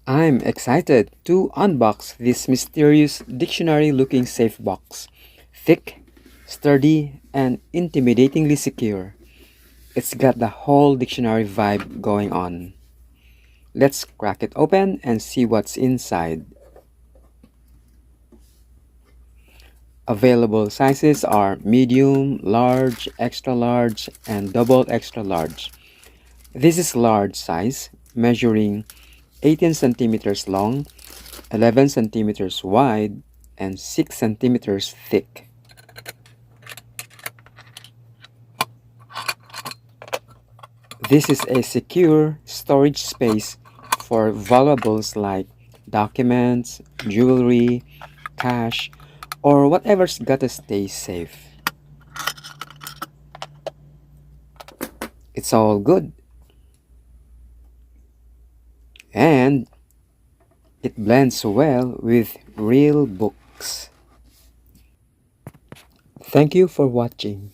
I'm excited to unbox this mysterious dictionary-looking safe box. Thick, sturdy, and intimidatingly secure. It's got the whole dictionary vibe going on. Let's crack it open and see what's inside. Available sizes are medium, large, extra large, and double extra large. This is large size, measuring 18 centimeters long, 11 centimeters wide, and 6 centimeters thick. This is a secure storage space for valuables like documents, jewelry, cash, or whatever's gotta stay safe. It's all good. And it blends well with real books. Thank you for watching.